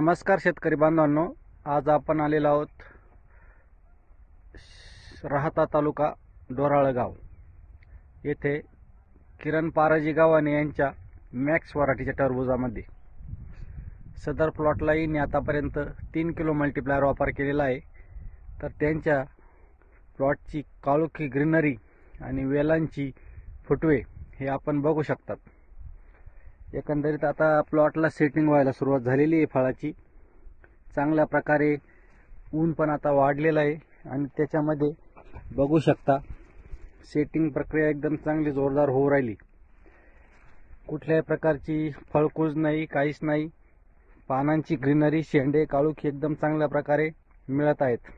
नमस्कार शेतकरी बांधवांनो, आज आपण आलेलो आहोत राहता तालुका डोराळगाव येथे किरण पाराजी गावाने यांच्या मॅक्स व्हरायटीच्या टरबुजामध्ये सदर प्लॉटला यांनी आतापर्यंत 3 किलो मल्टीप्लायर वापर केलेला आहे। तर त्यांच्या प्लॉटची काळोखी ग्रीनरी आणि वेलांची फुटवे हे आपण बघू शकतात। एकंदरीत आता प्लॉटला सेटिंग व्हायला सुरुवात झालेली आहे। फळाची चांगल्या प्रकारे ऊन पण आता वाढलेला आहे आणि त्याच्यामध्ये बघू शकता सेटिंग प्रक्रिया एकदम चांगली जोरदार होऊ राहिली। कुठल्याही प्रकारची फळकूज नाही, काहीच नाही। पानांची ग्रीनरी, शेंडे, काळोखी एकदम चांगल्या प्रकारे मिळत आहेत।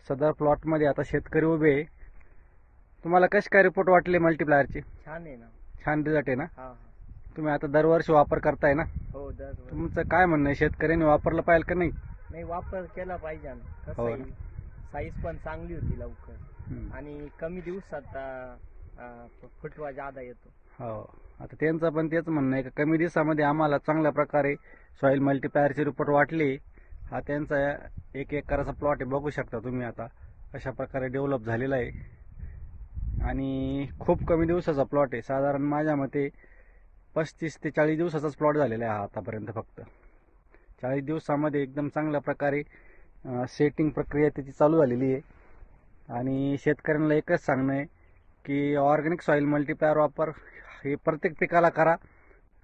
सदर प्लॉट मध्ये आता शेतकरी उभे आहे। तुम्हाला कसे काय रिपोर्ट वाटले मल्टीप्लायरचे? छान आहे ना, छान रिझल्ट आहे ना? हा तुम्ही आता दरवर्षी वापर करताय ना? हो दरवर्षी। तुमचं काय म्हणणं आहे, शेतकऱ्यांनी वापरलं पाहिजे का नाही? नाही, वापर केला पाहिजे ना। कसं हो आहे, ना. साईज पण चांगली होती लवकर आणि कमी दिवसात फुटवा जादा येतो। हो, आता त्यांचं पण तेच म्हणणं आहे की कमी दिवसामध्ये आम्हाला चांगल्या प्रकारे सॉइल मल्टीप्लायरचे रिपोर्ट वाटले। हा त्यांचा 1 एकराचा प्लॉट आहे, बघू शकता तुम्ही आता अशा प्रकारे डेव्हलप झालेला आहे आणि खूप कमी दिवसाचा प्लॉट आहे। साधारण माझ्या मते 35 ते 40 दिवसाचाच प्लॉट झालेला आहे हा आतापर्यंत। फक्त 40 दिवसामध्ये एकदम चांगल्या प्रकारे सेटिंग प्रक्रिया त्याची चालू झालेली आहे आणि शेतकऱ्यांना एकच सांगणं आहे की ऑर्गॅनिक सॉइल मल्टीप्लायर वापर हे प्रत्येक पिकाला करा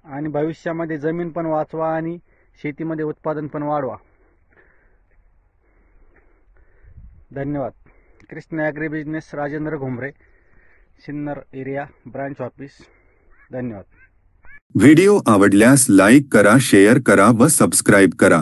आणि भविष्यामध्ये जमीन पण वाचवा आणि शेतीमध्ये उत्पादन पण वाढवा। धन्यवाद। Krishna agri business, Rajendra Ghumare, Sinnar area, branch office. धन्यवाद। व्हिडिओ आवडल्यास लाईक करा, शेअर करा व सबस्क्राइब करा।